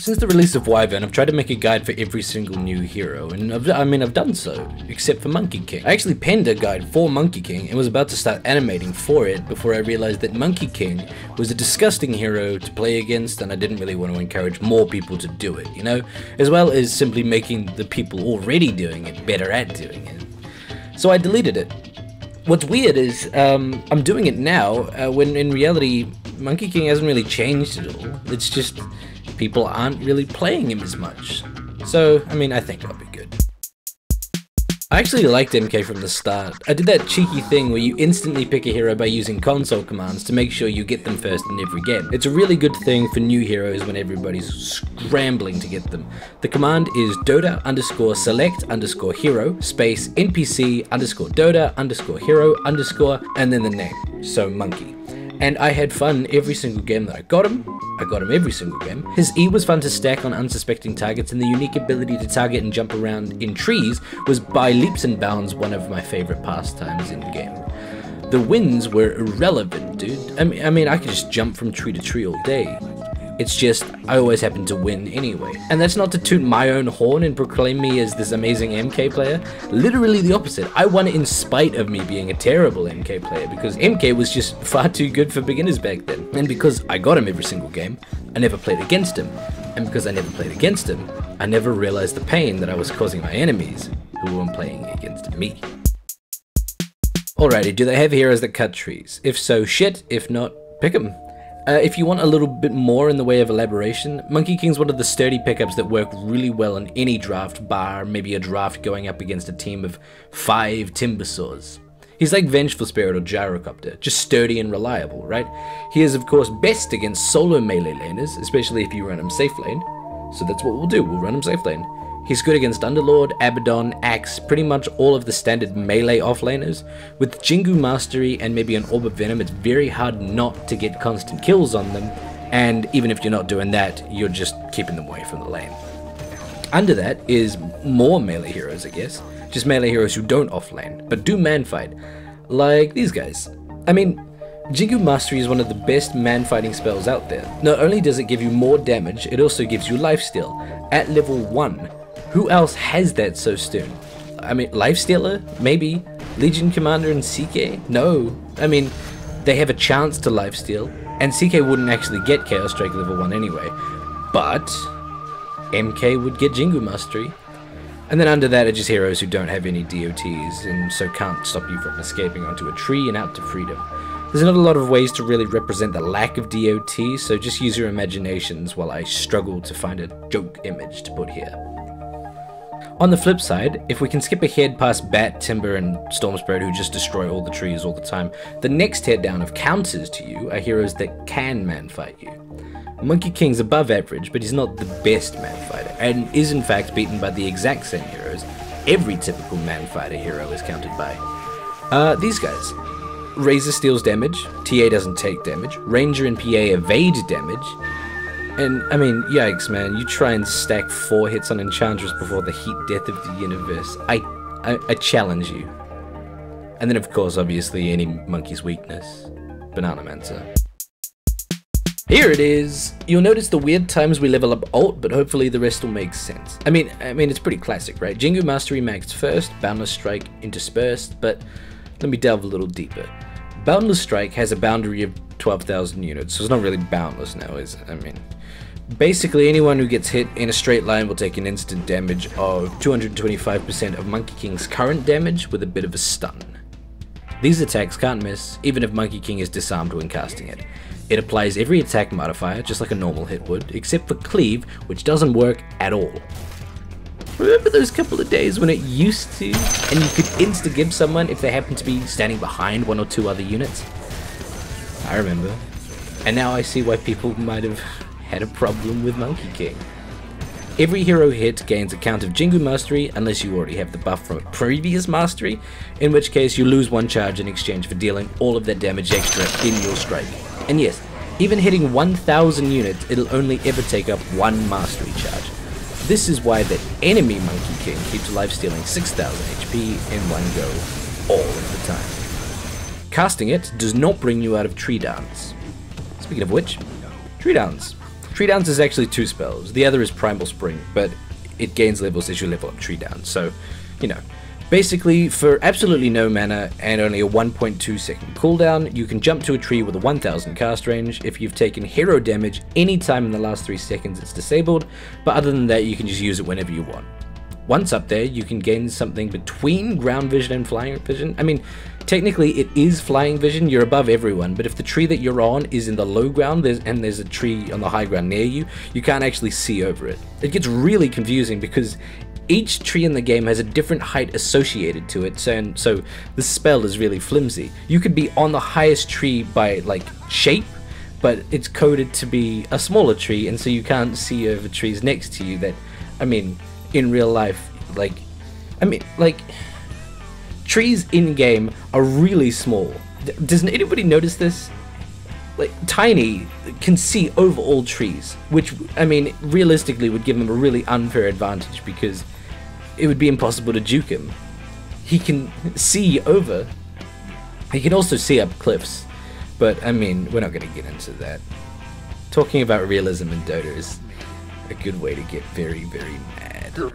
Since the release of Wyvern, I've tried to make a guide for every single new hero, and I've done so, except for Monkey King. I actually penned a guide for Monkey King and was about to start animating for it before I realized that Monkey King was a disgusting hero to play against, and I didn't really want to encourage more people to do it, you know? As well as simply making the people already doing it better at doing it. So I deleted it. What's weird is, I'm doing it now, when in reality, Monkey King hasn't really changed at all. It's just, people aren't really playing him as much. So, I mean, I think I'll be good. I actually liked MK from the start. I did that cheeky thing where you instantly pick a hero by using console commands to make sure you get them first in every game. It's a really good thing for new heroes when everybody's scrambling to get them. The command is Dota_select_hero space NPC_Dota_hero_ and then the name, so Monkey. And I had fun every single game that I got him every single game. His E was fun to stack on unsuspecting targets, and the unique ability to target and jump around in trees was by leaps and bounds one of my favorite pastimes in the game. The wins were irrelevant, dude. I mean, I could just jump from tree to tree all day. It's just, I always happen to win anyway. And that's not to toot my own horn and proclaim me as this amazing MK player. Literally the opposite. I won in spite of me being a terrible MK player, because MK was just far too good for beginners back then. And because I got him every single game, I never played against him. And because I never played against him, I never realized the pain that I was causing my enemies, who weren't playing against me. Alrighty, do they have heroes that cut trees? If so, shit. If not, pick them. If you want a little bit more in the way of elaboration, Monkey King's one of the sturdy pickups that work really well in any draft, bar maybe a draft going up against a team of 5 Timbersaws. He's like Vengeful Spirit or Gyrocopter, just sturdy and reliable, right? He is of course best against solo melee laners, especially if you run him safe lane. So that's what we'll do, we'll run him safe lane. He's good against Underlord, Abaddon, Axe, pretty much all of the standard melee offlaners. With Jingu Mastery and maybe an Orb of Venom, it's very hard not to get constant kills on them, and even if you're not doing that, you're just keeping them away from the lane. Under that is more melee heroes, I guess. Just melee heroes who don't offlane, but do man-fight. Like these guys. I mean, Jingu Mastery is one of the best man-fighting spells out there. Not only does it give you more damage, it also gives you lifesteal. At level 1. Who else has that so soon? I mean, Lifestealer? Maybe. Legion Commander and CK? No. I mean, they have a chance to lifesteal, and CK wouldn't actually get Chaos Strike level 1 anyway. But MK would get Jingu Mastery. And then under that are just heroes who don't have any DOTs, and so can't stop you from escaping onto a tree and out to freedom. There's not a lot of ways to really represent the lack of DOT, so just use your imaginations while I struggle to find a joke image to put here. On the flip side, if we can skip ahead past Bat, Timber, and Storm Spirit who just destroy all the trees all the time, the next tier down of counters to you are heroes that can man-fight you. Monkey King's above average, but he's not the best man-fighter, and is in fact beaten by the exact same heroes every typical man-fighter hero is countered by. These guys. Razor steals damage, TA doesn't take damage, Ranger and PA evade damage, and, I mean, yikes, man, you try and stack 4 hits on Enchantress before the heat death of the universe. I challenge you. And then, of course, obviously, any monkey's weakness. Bananamancer. Here it is! You'll notice the weird times we level up ult, but hopefully the rest will make sense. I mean, it's pretty classic, right? Jingu Mastery maxed first, Boundless Strike interspersed, but let me delve a little deeper. Boundless Strike has a boundary of 12,000 units, so it's not really boundless now, is it? I mean, basically anyone who gets hit in a straight line will take an instant damage of 225% of Monkey King's current damage with a bit of a stun. These attacks can't miss, even if Monkey King is disarmed when casting it. It applies every attack modifier, just like a normal hit would, except for Cleave, which doesn't work at all. Remember those couple of days when it used to, and you could insta-gib someone if they happened to be standing behind 1 or 2 other units? I remember. And now I see why people might have had a problem with Monkey King. Every hero hit gains a count of Jingu Mastery, unless you already have the buff from a previous mastery, in which case you lose 1 charge in exchange for dealing all of that damage extra in your strike. And yes, even hitting 1,000 units, it'll only ever take up 1 mastery charge. This is why the enemy Monkey King keeps lifestealing 6,000 HP in one go, all of the time. Casting it does not bring you out of tree dance. Speaking of which, tree dance. Tree Downs is actually 2 spells. The other is Primal Spring, but it gains levels as you level up Tree Downs. So, you know, basically for absolutely no mana and only a 1.2 second cooldown, you can jump to a tree with a 1000 cast range. If you've taken hero damage anytime in the last 3 seconds, it's disabled, but other than that, you can just use it whenever you want. Once up there, you can gain something between ground vision and flying vision. I mean, technically it is flying vision, you're above everyone, but if the tree that you're on is in the low ground and there's a tree on the high ground near you, you can't actually see over it. It gets really confusing because each tree in the game has a different height associated to it, so the spell is really flimsy. You could be on the highest tree by like shape, but it's coded to be a smaller tree, and so you can't see over trees next to you that, I mean, in real life, trees in game are really small. Doesn't anybody notice this? Like, Tiny can see over all trees, which, I mean, realistically would give him a really unfair advantage because it would be impossible to juke him. He can see over. He can also see up cliffs, but I mean, we're not going to get into that. Talking about realism in Dota is a good way to get very, very mad.